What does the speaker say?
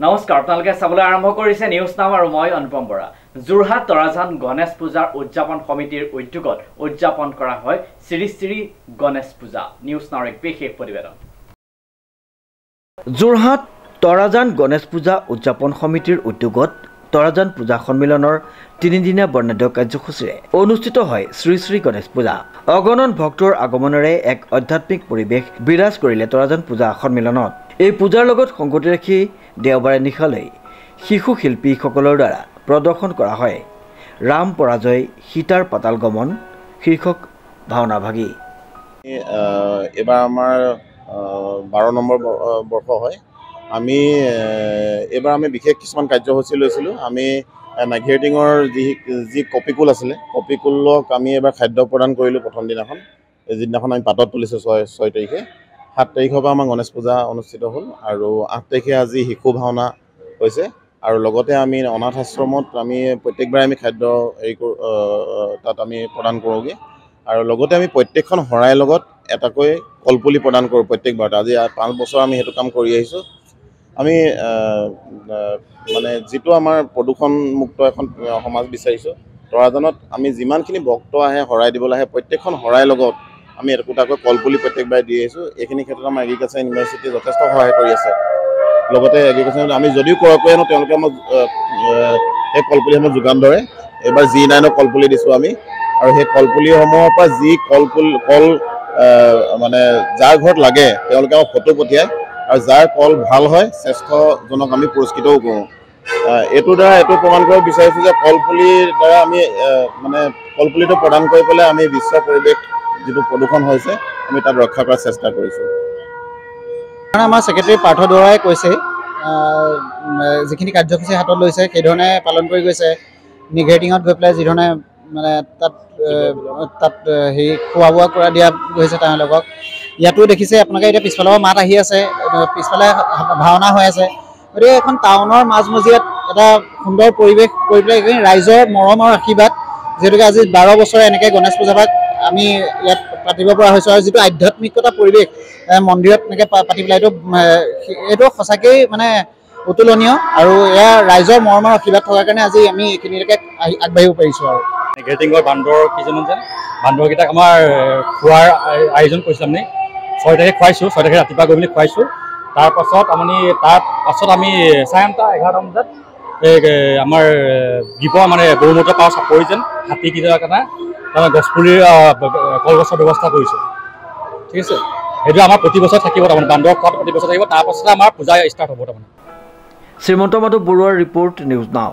নমস্কাৰ আপোনালোকে চাবলৈ আৰম্ভ কৰিছে নিউজ নাও আৰু মই অনুপম বৰা। যোৰহাট তৰাজান গণেশ পূজাৰ উদযাপন সমিতিৰ উদ্যোগত উদযাপন কৰা হয় শ্ৰী শ্ৰী গণেশ পূজা। নিউজ নাওৰ এক বিশেষ প্ৰতিবেদন। যোৰহাট তৰাজান গণেশ পূজা উদযাপন সমিতিৰ উদ্যোগত তৰাজান পূজা সন্মিলনৰ 3 দিনীয়া বৰ্ণাঢ্য কাৰ্যসূচীৰে অনুষ্ঠিত হয় শ্ৰী শ্ৰী গণেশ পূজা। অগণন ভক্তৰ আগমনেৰে এক আধ্যাত্মিক পৰিৱেশ বিৰাজ কৰিলে তৰাজান পূজা সন্মিলনত। এই পূজাৰ লগত সংগতি ৰাখি দেওবাৰে নিশালৈ শিশু শিল্পীসকলৰ দ্বাৰা প্ৰদৰ্শন কৰা হয় ৰাম পৰাজয় সীতাৰ পাতাল গমন শীৰ্ষক ভাওনা ভাগি। এবাৰ আমাৰ 12 নম্বৰ বৰ্ষ হয়। আমি এবাৰ বিশেষ কিছুমান কাৰ্যসূচী লৈছিলোঁ। আমি নাঘেৰিটিঙৰ যি কপিকুল আছিলে, কপিকুলক আমি এবাৰ খাদ্য প্ৰদান কৰিলোঁ প্ৰথম দিনাখন। যিদিনাখন আমি পাতত তুলিছোঁ 6 তাৰিখে। 7 তাৰিখৰ পৰা আমাৰ গণেশ পূজা অনুষ্ঠিত হ'ল আৰু 8 তাৰিখে আজি শিশু ভাওনা হৈছে। আৰু লগতে আমি অনাথ আশ্ৰমত আমি প্ৰত্যেকবাৰে আমি খাদ্য তাত আমি প্ৰদান কৰোঁগৈ। আৰু লগতে আমি প্ৰত্যেকখন শৰাইৰ লগত এটাকৈ কলপুলি প্ৰদান কৰোঁ প্ৰত্যেকবাৰতে। আজি 5 বছৰ আমি সেইটো কাম কৰি আহিছোঁ। আমি মানে যিটো আমাৰ প্ৰদূষণমুক্ত এখন সমাজ বিচাৰিছোঁ, তৰাজানত আমি যিমানখিনি ভক্ত আহে শৰাই দিবলৈ আহে প্ৰত্যেকখন শৰাইৰ লগত আমি একোটাকৈ কলপুলি প্ৰত্যেকবাৰে দি আহিছোঁ। এইখিনি ক্ষেত্ৰত আমাৰ এগ্ৰিকালচাৰ ইউনিভাৰ্চিটিয়ে যথেষ্ট সহায় কৰি আছে। লগতে এগ্ৰিকালচাৰ আমি যদিও ক্ৰয় আনো তেওঁলোকে আমাক সেই কলপুলিসমূহ যোগান ধৰে। এইবাৰ G9 কলপুলি দিছোঁ আমি। আৰু সেই কলপুলিসমূহৰ পৰা যি কল মানে যাৰ ঘৰত লাগে তেওঁলোকে আমাক ফটো পঠিয়ায় আৰু যাৰ কল ভাল হয় শ্ৰেষ্ঠজনক আমি পুৰস্কৃতও কৰোঁ। এইটোৰ দ্বাৰা এইটো প্ৰমাণ কৰিব বিচাৰিছোঁ যে কলপুলিৰ দ্বাৰা আমি মানে কলপুলিটো প্ৰদান কৰি পেলাই আমি বিশ্ব পৰিৱেশ যিটো প্ৰদূষণ হৈছে আমি তাত ৰক্ষা কৰাৰ চেষ্টা কৰিছোঁ। আমাৰ ছেক্ৰেটাৰী পাৰ্থ দুৱৰাই কৈছে যিখিনি কাৰ্যসূচী হাতত লৈছে সেইধৰণে পালন কৰি গৈছে। নিঘেৰিটিঙত গৈ পেলাই যিধৰণে মানে তাত হেৰি খোৱা বোৱা কৰা দিয়া গৈছে তেওঁলোকক। ইয়াতো দেখিছে আপোনালোকে এতিয়া পিছফালৰ মাত আহি আছে, পিছফালে ভাওনা হৈ আছে। গতিকে এখন টাউনৰ মাজমজিয়াত এটা সুন্দৰ পৰিৱেশ কৰি পেলাই ৰাইজৰ মৰম আৰু আশীৰ্বাদ যিহেতুকে আজি 12 বছৰে এনেকৈ গণেশ পূজাভাগ আমি ইয়াত পাতিব পৰা হৈছোঁ। আৰু যিটো আধ্যাত্মিকতা পৰিৱেশ মন্দিৰত এনেকৈ পাতি পেলাই এইটো সঁচাকৈয়ে মানে অতুলনীয়। আৰু এয়া ৰাইজৰ মৰম আৰু আশীৰ্বাদ থকাৰ কাৰণে আজি আমি এইখিনিলৈকে আগবাঢ়িব পাৰিছোঁ। আৰু নিঘেৰিটিঙৰ বান্দৰ কেইজনমান যেন বান্দৰকেইটাক আমাৰ খোৱাৰ আয়োজন কৰিছোঁ। আমি 6 তাৰিখে খুৱাইছোঁ, 6 তাৰিখে ৰাতিপুৱা গৈ মেলি খুৱাইছোঁ। তাৰপাছত আমি 11:30 বজাত আমাৰ দিব মানে বহুমূত্ৰ পাওঁ চাপৰি যেন হাতীকেইটাৰ কাৰণে তাৰমানে গছপুলিৰ কলগছৰ ব্যৱস্থা কৰিছোঁ। ঠিক আছে, সেইটো আমাৰ প্ৰতি বছৰ থাকিব। তাৰমানে বান্দৰ খোৱাটো প্ৰতি বছৰ থাকিব। তাৰপাছতে আমাৰ পূজা ষ্টাৰ্ট হ'ব। তাৰমানে শ্ৰীমন্ত মাধৱ বৰুৱাৰ ৰিপৰ্ট, নিউজ নাও।